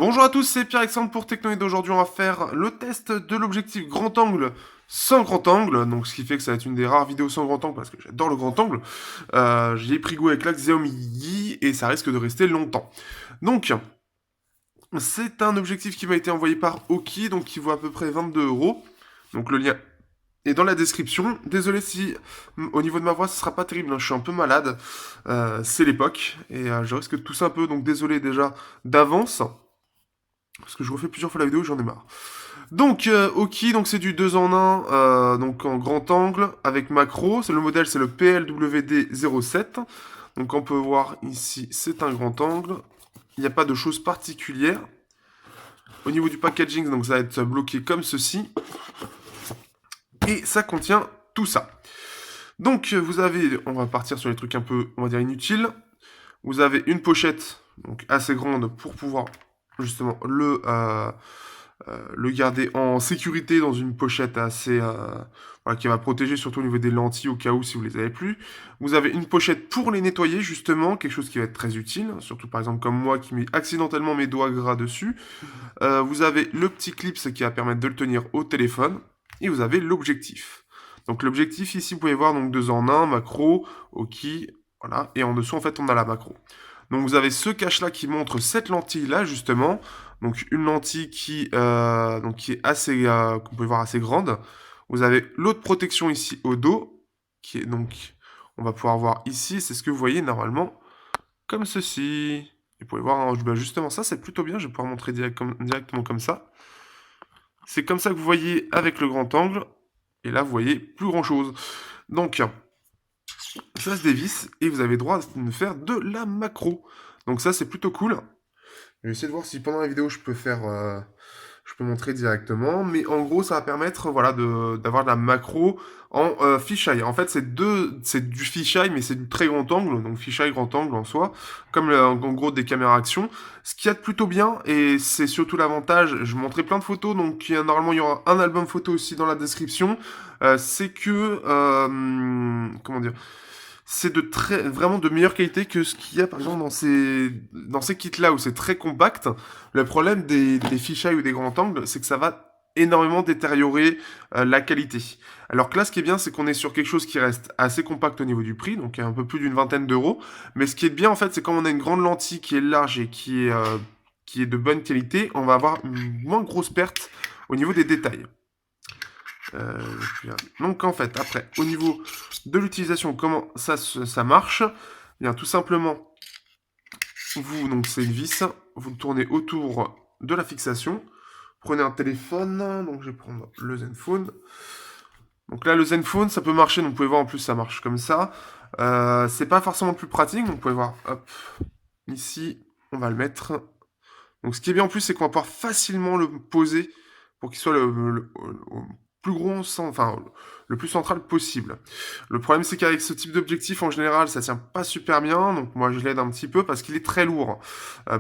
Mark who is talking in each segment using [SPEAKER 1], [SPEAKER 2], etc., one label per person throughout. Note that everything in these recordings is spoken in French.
[SPEAKER 1] Bonjour à tous, c'est Pierre-Alexandre pour Technoid. Aujourd'hui, on va faire le test de l'objectif grand angle sans grand angle. Donc, ce qui fait que ça va être une des rares vidéos sans grand angle parce que j'adore le grand angle. J'ai pris goût avec la Xiaomi Yi et ça risque de rester longtemps. Donc, c'est un objectif qui m'a été envoyé par Oki, donc qui vaut à peu près 22 euros. Donc, le lien est dans la description. Désolé si au niveau de ma voix ce sera pas terrible, hein, je suis un peu malade. C'est l'époque et je risque de tousser un peu, donc désolé déjà d'avance. Parce que je refais plusieurs fois la vidéo, j'en ai marre. Donc, Oki, donc c'est du 2 en 1, donc en grand angle, avec macro. C'est le modèle, c'est le PLWD07. Donc on peut voir ici, c'est un grand angle. Il n'y a pas de choses particulières. Au niveau du packaging, donc ça va être bloqué comme ceci. Et ça contient tout ça. Donc vous avez, on va partir sur les trucs un peu, on va dire, inutiles. Vous avez une pochette, donc assez grande pour pouvoir justement le garder en sécurité dans une pochette assez voilà, qui va protéger surtout au niveau des lentilles au cas où si vous les avez plus. Vous avez une pochette pour les nettoyer justement, quelque chose qui va être très utile, surtout par exemple comme moi qui mets accidentellement mes doigts gras dessus. Vous avez le petit clip, ce qui va permettre de le tenir au téléphone, et vous avez l'objectif. Donc l'objectif ici, vous pouvez voir donc 2 en 1, macro, Oki, voilà, et en dessous en fait on a la macro. Donc vous avez ce cache-là qui montre cette lentille-là, justement. Donc une lentille qui est assez, qu'on peut voir assez grande. Vous avez l'autre protection ici au dos, qui est donc, on va pouvoir voir ici, c'est ce que vous voyez normalement, comme ceci. Vous pouvez voir, hein, bah, justement ça, c'est plutôt bien, je vais pouvoir montrer directement comme ça. C'est comme ça que vous voyez avec le grand angle, et là vous voyez plus grand-chose. Donc, ça se dévisse, et vous avez droit de faire de la macro. Donc ça, c'est plutôt cool. Je vais essayer de voir si pendant la vidéo je peux faire, je peux montrer directement, mais en gros ça va permettre voilà d'avoir de la macro en fisheye. En fait c'est du fisheye mais c'est du très grand angle, donc fisheye grand angle en soi, comme en gros des caméras action. Ce qu'il y a de plutôt bien et c'est surtout l'avantage, je montrais plein de photos, donc normalement il y aura un album photo aussi dans la description, c'est que comment dire c'est vraiment de meilleure qualité que ce qu'il y a par exemple dans ces kits-là où c'est très compact. Le problème des fisheye ou des grands angles, c'est que ça va énormément détériorer la qualité. Alors que là, ce qui est bien, c'est qu'on est sur quelque chose qui reste assez compact au niveau du prix, donc un peu plus d'une vingtaine d'euros. Mais ce qui est bien, en fait, c'est quand on a une grande lentille qui est large et qui est de bonne qualité, on va avoir une moins grosse perte au niveau des détails. Donc en fait, après, au niveau de l'utilisation, comment ça marche? Eh bien, tout simplement, donc c'est une vis, vous le tournez autour de la fixation, prenez un téléphone, donc je vais prendre le Zenfone. Donc là, le Zenfone, ça peut marcher, donc vous pouvez voir en plus, ça marche comme ça. C'est pas forcément le plus pratique, donc vous pouvez voir, hop, ici, on va le mettre. Donc ce qui est bien en plus, c'est qu'on va pouvoir facilement le poser pour qu'il soit le plus gros, enfin, le plus central possible. Le problème, c'est qu'avec ce type d'objectif, en général, ça tient pas super bien. Donc moi, je l'aide un petit peu parce qu'il est très lourd.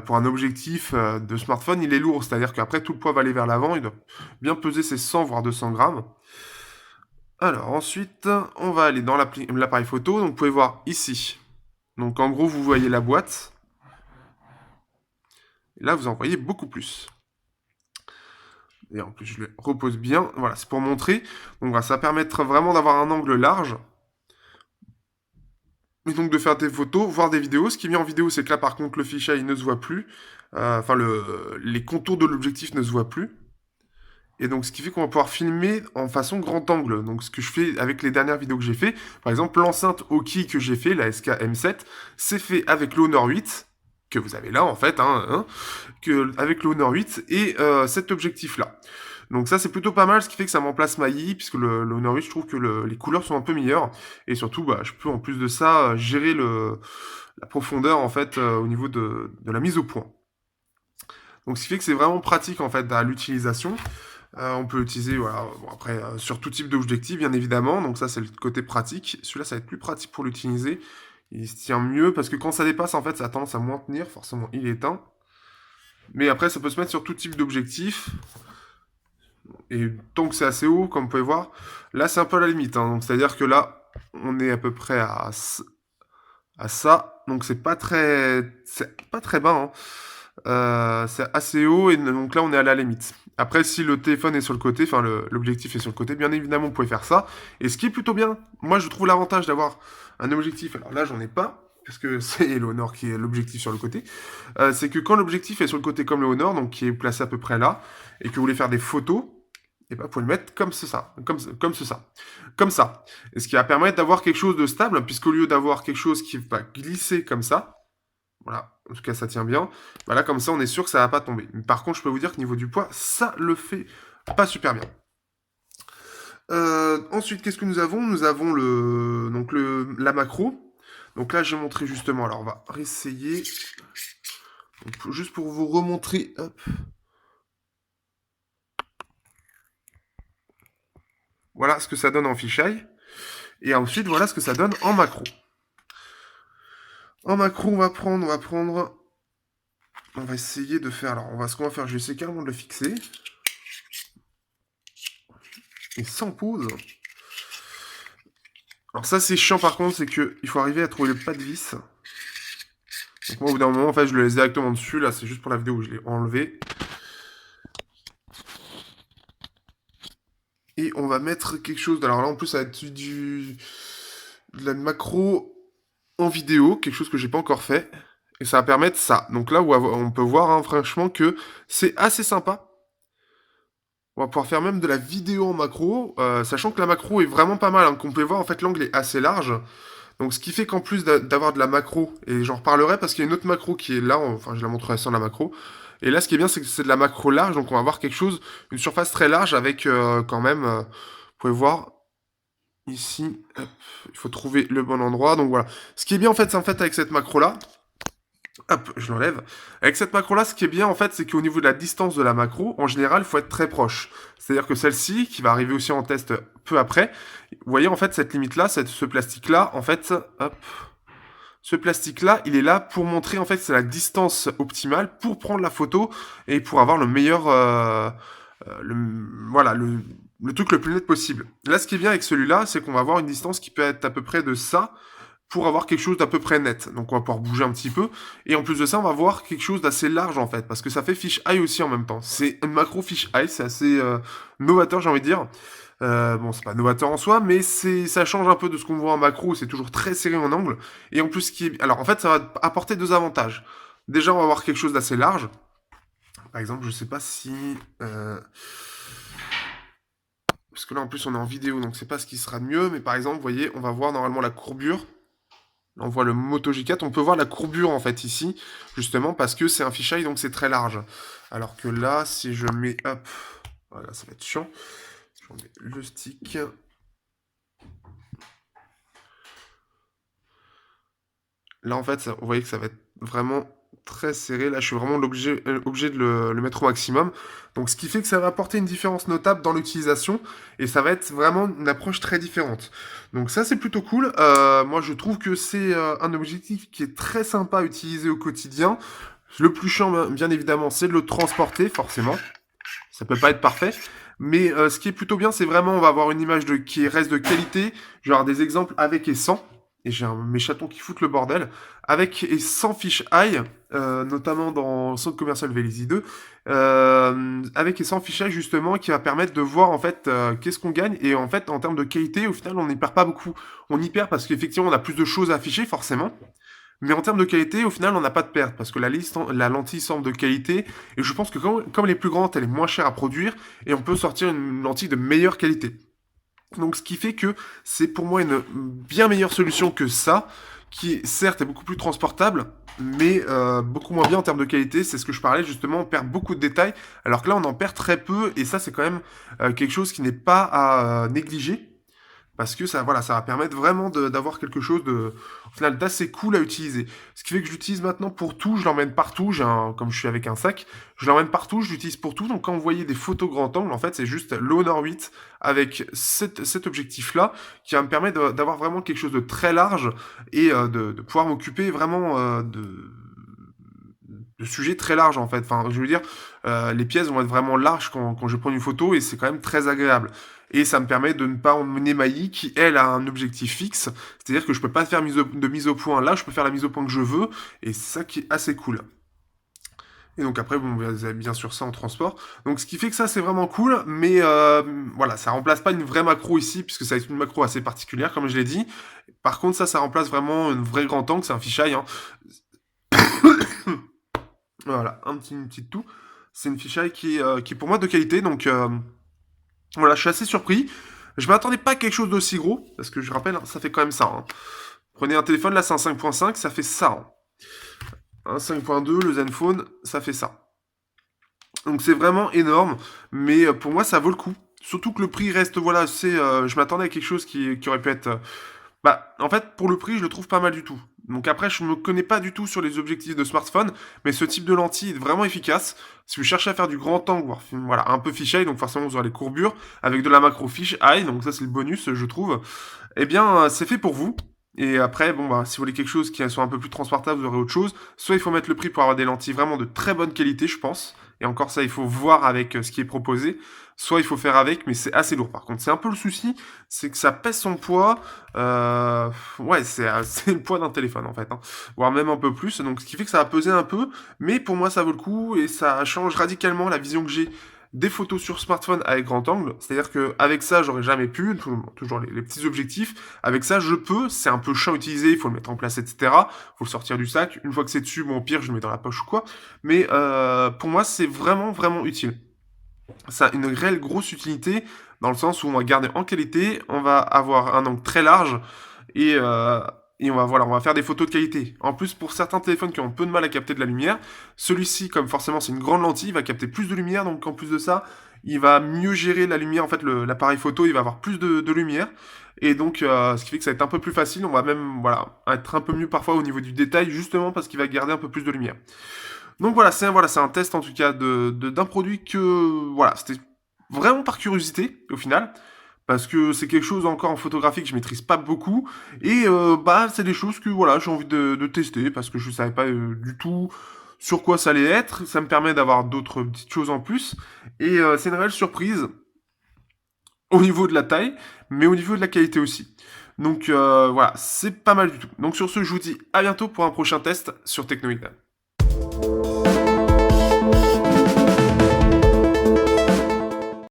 [SPEAKER 1] Pour un objectif de smartphone, il est lourd. C'est-à-dire qu'après, tout le poids va aller vers l'avant. Il doit bien peser ses 100 voire 200 grammes. Alors ensuite, on va aller dans l'appareil photo. Donc vous pouvez voir ici. Donc en gros, vous voyez la boîte. Et là, vous en voyez beaucoup plus. Et en plus, je le repose bien. Voilà, c'est pour montrer. Donc voilà, ça va permettre vraiment d'avoir un angle large. Et donc de faire des photos, voir des vidéos. Ce qui est bien en vidéo, c'est que là, par contre, le fisheye ne se voit plus. Enfin, les contours de l'objectif ne se voient plus. Et donc, ce qui fait qu'on va pouvoir filmer en façon grand angle. Donc, ce que je fais avec les dernières vidéos que j'ai fait, par exemple, l'enceinte Oki que j'ai fait, la SK M7, c'est fait avec l'Honor 8, que vous avez là, en fait, avec l'Honor 8 et cet objectif-là. Donc ça, c'est plutôt pas mal, ce qui fait que ça remplace ma Yi, puisque le Honor 8, je trouve que les couleurs sont un peu meilleures. Et surtout, bah, je peux, en plus de ça, gérer la profondeur, en fait, au niveau de la mise au point. Donc ce qui fait que c'est vraiment pratique, en fait, à l'utilisation. On peut l'utiliser voilà, bon, après, sur tout type d'objectif, bien évidemment. Donc ça, c'est le côté pratique. Celui-là, ça va être plus pratique pour l'utiliser. Il se tient mieux, parce que quand ça dépasse, en fait, ça a tendance à moins tenir. Forcément, il est éteint. Mais après, ça peut se mettre sur tout type d'objectif. Et tant que c'est assez haut, comme vous pouvez voir, là, c'est un peu à la limite. Hein. Donc, c'est-à-dire que là, on est à peu près à ça. Donc, c'est pas très bas. Hein. C'est assez haut et donc là, on est à la limite. Après, si le téléphone est sur le côté, enfin l'objectif est sur le côté, bien évidemment, vous pouvez faire ça. Et ce qui est plutôt bien, moi, je trouve l'avantage d'avoir un objectif. Alors là, j'en ai pas, parce que c'est l'Honor qui est l'objectif sur le côté. C'est que quand l'objectif est sur le côté comme le Honor, donc qui est placé à peu près là, et que vous voulez faire des photos, et ben, vous pouvez le mettre comme ça, comme ça. Et ce qui va permettre d'avoir quelque chose de stable, puisqu'au lieu d'avoir quelque chose qui va glisser comme ça, voilà, en tout cas ça tient bien. Bah là comme ça on est sûr que ça va pas tomber. Par contre je peux vous dire que niveau du poids, ça le fait pas super bien. Ensuite qu'est-ce que nous avons? Nous avons la macro. Donc là j'ai montré justement, alors on va réessayer. Donc, juste pour vous remontrer, hop. Voilà ce que ça donne en fisheye. Et ensuite voilà ce que ça donne en macro. En macro on va essayer de faire, alors ce qu'on va faire, je vais essayer carrément de le fixer. Et sans pause. Alors ça c'est chiant par contre, c'est que il faut arriver à trouver le pas de vis. Donc moi au bout d'un moment en fait je le laisse directement dessus, là c'est juste pour la vidéo où je l'ai enlevé. Et on va mettre quelque chose, alors là en plus ça va être de la macro en vidéo, quelque chose que j'ai pas encore fait. Et ça va permettre ça. Donc là où on peut voir hein, franchement que c'est assez sympa. On va pouvoir faire même de la vidéo en macro, sachant que la macro est vraiment pas mal. Hein. Comme vous pouvez voir en fait l'angle est assez large. Donc ce qui fait qu'en plus d'avoir de la macro, et j'en reparlerai parce qu'il y a une autre macro qui est là, enfin je la montrerai sans la macro. Et là ce qui est bien c'est que c'est de la macro large, donc on va avoir quelque chose, une surface très large avec quand même, vous pouvez voir ici, hop, il faut trouver le bon endroit. Donc voilà, ce qui est bien en fait, c'est en fait avec cette macro là, hop, je l'enlève. Avec cette macro-là, ce qui est bien, en fait, c'est qu'au niveau de la distance de la macro, en général, il faut être très proche. C'est-à-dire que celle-ci, qui va arriver aussi en test peu après, vous voyez, en fait, cette limite-là, ce plastique-là, en fait, hop, ce plastique-là, il est là pour montrer, en fait, c'est la distance optimale pour prendre la photo et pour avoir le meilleur, le, voilà, le truc le plus net possible. Là, ce qui est bien avec celui-là, c'est qu'on va avoir une distance qui peut être à peu près de ça pour avoir quelque chose d'à peu près net. Donc on va pouvoir bouger un petit peu. Et en plus de ça, on va voir quelque chose d'assez large en fait, parce que ça fait fisheye aussi en même temps. C'est une macro fisheye, c'est assez novateur j'ai envie de dire. Bon, c'est pas novateur en soi, mais ça change un peu de ce qu'on voit en macro, où c'est toujours très serré en angle. Et en plus, alors en fait, ça va apporter deux avantages. Déjà, on va avoir quelque chose d'assez large. Par exemple, je sais pas si... Parce que là, en plus, on est en vidéo, donc c'est pas ce qui sera de mieux. Mais par exemple, vous voyez, on va voir normalement la courbure. On voit le Moto J4, on peut voir la courbure en fait ici, justement parce que c'est un fisheye donc c'est très large. Alors que là, si je mets, hop, voilà, ça va être chiant. Je mets le stick. Là en fait, vous voyez que ça va être vraiment très serré. Là, je suis vraiment obligé de le mettre au maximum. Donc ce qui fait que ça va apporter une différence notable dans l'utilisation et ça va être vraiment une approche très différente. Donc ça, c'est plutôt cool. Moi, je trouve que c'est un objectif qui est très sympa à utiliser au quotidien. Le plus chiant, bien évidemment, c'est de le transporter, forcément. Ça peut pas être parfait. Mais ce qui est plutôt bien, c'est vraiment, on va avoir une image qui reste de qualité. Je vais avoir des exemples avec et sans. Et j'ai mes chatons qui foutent le bordel. Avec et sans fisheye, notamment dans le centre commercial Vélizy 2. Avec et sans fisheye, justement, qui va permettre de voir, en fait, qu'est-ce qu'on gagne. Et en fait, en termes de qualité, au final, on n'y perd pas beaucoup. On y perd parce qu'effectivement, on a plus de choses à afficher, forcément. Mais en termes de qualité, au final, on n'a pas de perte, parce que la lentille semble de qualité, et je pense que comme elle est plus grande, elle est moins chère à produire, et on peut sortir une lentille de meilleure qualité. Donc ce qui fait que c'est pour moi une bien meilleure solution que ça, qui certes est beaucoup plus transportable, mais beaucoup moins bien en termes de qualité. C'est ce que je parlais justement, on perd beaucoup de détails, alors que là on en perd très peu, et ça c'est quand même quelque chose qui n'est pas à négliger. Parce que ça, voilà, ça va permettre vraiment d'avoir quelque chose de, au final, d'assez cool à utiliser. Ce qui fait que je l'utilise maintenant pour tout, je l'emmène partout, comme je suis avec un sac, je l'emmène partout, je l'utilise pour tout. Donc quand vous voyez des photos grand angle, en fait, c'est juste l'Honor 8 avec cet objectif-là qui va me permettre d'avoir vraiment quelque chose de très large et de pouvoir m'occuper vraiment de sujets très larges en fait. Enfin, je veux dire, les pièces vont être vraiment larges quand je prends une photo et c'est quand même très agréable. Et ça me permet de ne pas emmener Maï qui, elle, a un objectif fixe. C'est-à-dire que je peux pas faire de mise au point là, je peux faire la mise au point que je veux. Et c'est ça qui est assez cool. Et donc après, bon, vous avez bien sûr ça en transport. Donc ce qui fait que ça, c'est vraiment cool, mais voilà, ça remplace pas une vraie macro ici, puisque ça va être une macro assez particulière, comme je l'ai dit. Par contre, ça remplace vraiment une vraie grand angle, c'est un fisheye, hein. Voilà, une petite toux. C'est une fisheye qui est pour moi de qualité, donc voilà, je suis assez surpris. Je m'attendais pas à quelque chose d'aussi gros, parce que je rappelle, hein, ça fait quand même ça, hein. Prenez un téléphone, là c'est un 5.5, ça fait ça, hein. Un 5.2, le Zenfone, ça fait ça. Donc c'est vraiment énorme, mais pour moi ça vaut le coup. Surtout que le prix reste, voilà, je m'attendais à quelque chose qui aurait pu être... bah, en fait, pour le prix, je le trouve pas mal du tout. Donc après, je me connais pas du tout sur les objectifs de smartphone, mais ce type de lentille est vraiment efficace. Si vous cherchez à faire du grand angle, voire voilà, un peu fisheye, donc forcément vous aurez les courbures, avec de la macro fisheye, donc ça c'est le bonus, je trouve. Eh bien, c'est fait pour vous. Et après, bon, bah, si vous voulez quelque chose qui soit un peu plus transportable, vous aurez autre chose. Soit il faut mettre le prix pour avoir des lentilles vraiment de très bonne qualité, je pense. Et encore ça, il faut voir avec ce qui est proposé. Soit il faut faire avec, mais c'est assez lourd. Par contre, c'est un peu le souci, c'est que ça pèse son poids. Euh, ouais, c'est le poids d'un téléphone en fait, hein. Voire même un peu plus. Donc, ce qui fait que ça va peser un peu. Mais pour moi, ça vaut le coup et ça change radicalement la vision que j'ai des photos sur smartphone avec grand angle. C'est-à-dire que avec ça, j'aurais jamais pu. Toujours les petits objectifs. Avec ça, je peux. C'est un peu chiant à utiliser. Il faut le mettre en place, etc. Faut le sortir du sac. Une fois que c'est dessus, bon, au pire, je le mets dans la poche ou quoi. Mais pour moi, c'est vraiment, vraiment utile. Ça a une réelle grosse utilité dans le sens où on va garder en qualité, on va avoir un angle très large et, euh, et on va faire des photos de qualité. En plus, pour certains téléphones qui ont un peu de mal à capter de la lumière, celui-ci, comme forcément c'est une grande lentille, il va capter plus de lumière, donc en plus de ça, il va mieux gérer la lumière. En fait, l'appareil photo, il va avoir plus de lumière. Et donc, ce qui fait que ça va être un peu plus facile. On va même, voilà, être un peu mieux parfois au niveau du détail, justement parce qu'il va garder un peu plus de lumière. Donc voilà, c'est un test en tout cas d'un produit que voilà, c'était vraiment par curiosité au final, parce que c'est quelque chose encore en photographie que je maîtrise pas beaucoup, et bah c'est des choses que voilà j'ai envie de tester parce que je savais pas du tout sur quoi ça allait être. Ça me permet d'avoir d'autres petites choses en plus, et c'est une réelle surprise au niveau de la taille, mais au niveau de la qualité aussi. Donc voilà, c'est pas mal du tout. Donc sur ce, je vous dis à bientôt pour un prochain test sur Technoid.